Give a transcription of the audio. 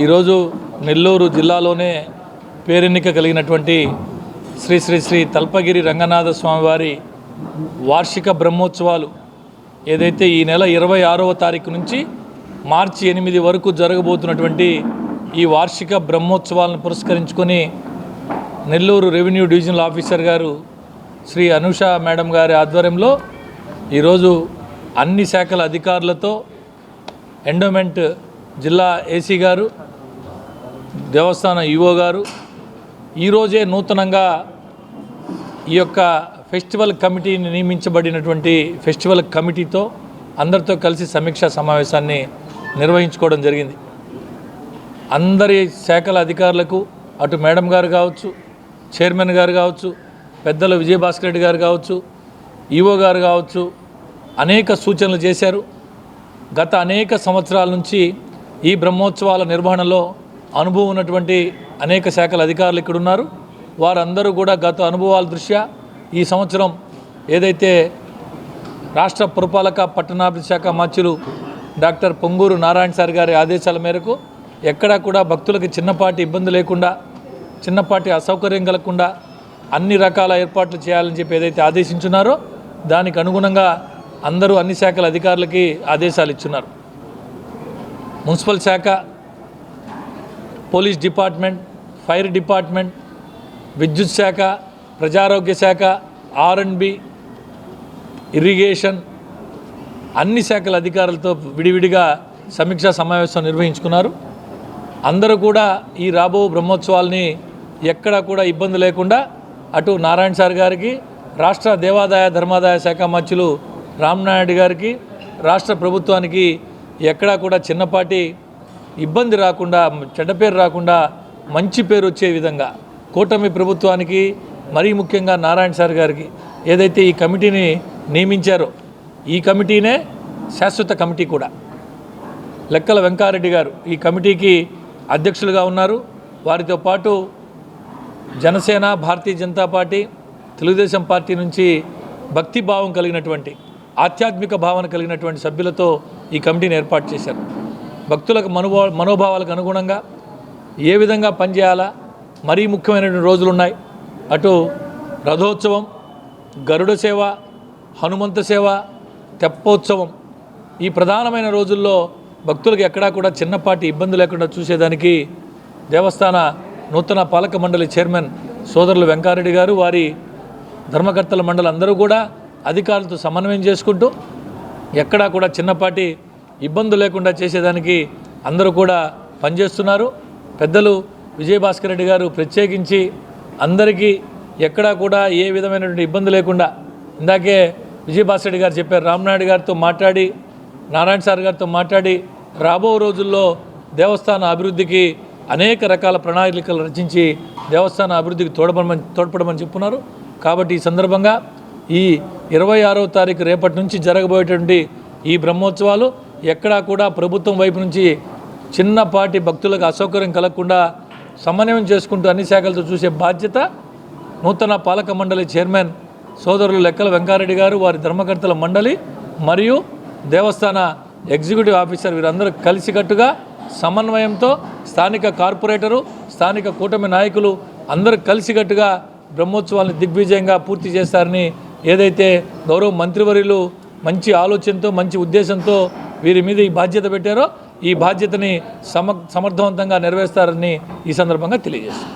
ఈరోజు నెల్లూరు జిల్లాలోనే పేరెన్నిక కలిగినటువంటి శ్రీ శ్రీ శ్రీ తల్పగిరి రంగనాథ స్వామివారి వార్షిక బ్రహ్మోత్సవాలు ఏదైతే ఈ నెల 26వ తారీఖు నుంచి మార్చి 8 వరకు జరగబోతున్నటువంటి ఈ వార్షిక బ్రహ్మోత్సవాలను పురస్కరించుకొని నెల్లూరు రెవెన్యూ డివిజనల్ ఆఫీసర్ గారు శ్రీ అనుష మేడం గారి ఆధ్వర్యంలో ఈరోజు అన్ని శాఖల అధికారులతో ఎండోమెంట్ జిల్లా ఏసీ గారు దేవస్థాన ఈవో గారు ఈరోజే నూతనంగా ఈ యొక్క ఫెస్టివల్ కమిటీని నియమించబడినటువంటి ఫెస్టివల్ కమిటీతో అందరితో కలిసి సమీక్షా సమావేశాన్ని నిర్వహించుకోవడం జరిగింది. అందరి శాఖల అధికారులకు అటు మేడం గారు కావచ్చు, చైర్మన్ గారు కావచ్చు, పెద్దలు విజయభాస్కర్ రెడ్డి గారు కావచ్చు, ఈవో గారు కావచ్చు, అనేక సూచనలు చేశారు. గత అనేక సంవత్సరాల నుంచి ఈ బ్రహ్మోత్సవాల నిర్వహణలో అనుభవం ఉన్నటువంటి అనేక శాఖల అధికారులు ఇక్కడ ఉన్నారు. వారందరూ కూడా గత అనుభవాల దృష్ట్యా ఈ సంవత్సరం ఏదైతే రాష్ట్ర పురపాలక పట్టణాభివృద్ధి శాఖ మంత్రులు డాక్టర్ పొంగూరు నారాయణ సార్ గారి ఆదేశాల మేరకు ఎక్కడా కూడా భక్తులకు చిన్నపాటి ఇబ్బంది లేకుండా, చిన్నపాటి అసౌకర్యం కలగకుండా అన్ని రకాల ఏర్పాట్లు చేయాలని చెప్పి ఏదైతే ఆదేశించున్నారో దానికి అనుగుణంగా అందరూ అన్ని శాఖల అధికారులకి ఆదేశాలు ఇచ్చున్నారు. మున్సిపల్ శాఖ, పోలీస్ డిపార్ట్మెంట్, ఫైర్ డిపార్ట్మెంట్, విద్యుత్ శాఖ, ప్రజారోగ్య శాఖ, R&B, ఇరిగేషన్ అన్ని శాఖల అధికారులతో విడివిడిగా సమీక్షా సమావేశం నిర్వహించుకున్నారు. అందరూ కూడా ఈ రాబో బ్రహ్మోత్సవాల్ని ఎక్కడా కూడా ఇబ్బంది లేకుండా అటు నారాయణ సార్ గారికి, రాష్ట్ర దేవాదాయ ధర్మాదాయ శాఖ మంత్రులు రామనాయుడు గారికి, రాష్ట్ర ప్రభుత్వానికి ఎక్కడా కూడా చిన్నపాటి ఇబ్బంది రాకుండా, చెడ్డ పేరు రాకుండా మంచి పేరు వచ్చే విధంగా కూటమి ప్రభుత్వానికి, మరీ ముఖ్యంగా నారాయణ సార్ గారికి ఏదైతే ఈ కమిటీని నియమించారో ఈ కమిటీనే శాశ్వత కమిటీ కూడా. లెక్కల వెంకారెడ్డి గారు ఈ కమిటీకి అధ్యక్షులుగా ఉన్నారు. వారితో పాటు జనసేన, భారతీయ జనతా పార్టీ, తెలుగుదేశం పార్టీ నుంచి భక్తి భావం కలిగినటువంటి, ఆధ్యాత్మిక భావన కలిగినటువంటి సభ్యులతో ఈ కమిటీని ఏర్పాటు చేశారు. భక్తులకు మనోభావాలకు అనుగుణంగా ఏ విధంగా పనిచేయాలా, మరీ ముఖ్యమైనటువంటి రోజులు ఉన్నాయి. అటు రథోత్సవం, గరుడ సేవ, హనుమంత సేవ, తెప్పోత్సవం, ఈ ప్రధానమైన రోజుల్లో భక్తులకు ఎక్కడా కూడా చిన్నపాటి ఇబ్బంది లేకుండా చూసేదానికి దేవస్థాన నూతన పాలక మండలి చైర్మన్ సోదరులు వెంకారెడ్డి గారు, వారి ధర్మకర్తల మండలి అందరూ కూడా అధికారులతో సమన్వయం చేసుకుంటూ ఎక్కడా కూడా చిన్నపాటి ఇబ్బందులు లేకుండా చేసేదానికి అందరూ కూడా పనిచేస్తున్నారు. పెద్దలు విజయభాస్కర్ రెడ్డి గారు ప్రత్యేకించి అందరికీ ఎక్కడా కూడా ఏ విధమైనటువంటి ఇబ్బంది లేకుండా, ఇందాకే విజయభాస్కర్ రెడ్డి గారు చెప్పారు, రామనాయుడు గారితో మాట్లాడి, నారాయణ సార్ గారితో మాట్లాడి రాబో రోజుల్లో దేవస్థాన అభివృద్ధికి అనేక రకాల ప్రణాళికలు రచించి దేవస్థాన అభివృద్ధికి తోడ్పడమని చెప్పున్నారు. కాబట్టి ఈ సందర్భంగా ఈ 26వ తారీఖు రేపటి నుంచి జరగబోయేటువంటి ఈ బ్రహ్మోత్సవాలు ఎక్కడా కూడా ప్రభుత్వం వైపు నుంచి చిన్నపాటి భక్తులకు అసౌకర్యం కలగకుండా సమన్వయం చేసుకుంటూ అన్ని శాఖలతో చూసే బాధ్యత నూతన పాలక మండలి చైర్మన్ సోదరులు లెక్కల వెంకారెడ్డి గారు, వారి ధర్మకర్తల మండలి మరియు దేవస్థాన ఎగ్జిక్యూటివ్ ఆఫీసర్ వీరందరూ కలిసికట్టుగా సమన్వయంతో స్థానిక కార్పొరేటరు, స్థానిక కూటమి నాయకులు అందరూ కలిసికట్టుగా బ్రహ్మోత్సవాలను దిగ్విజయంగా పూర్తి చేస్తారని ఏదైతే గౌరవ మంత్రివర్యులు మంచి ఆలోచనతో, మంచి ఉద్దేశంతో వీరి మీద ఈ బాధ్యత పెట్టారో ఈ బాధ్యతని సమర్థవంతంగా నెరవేరుస్తారని ఈ సందర్భంగా తెలియజేస్తారు.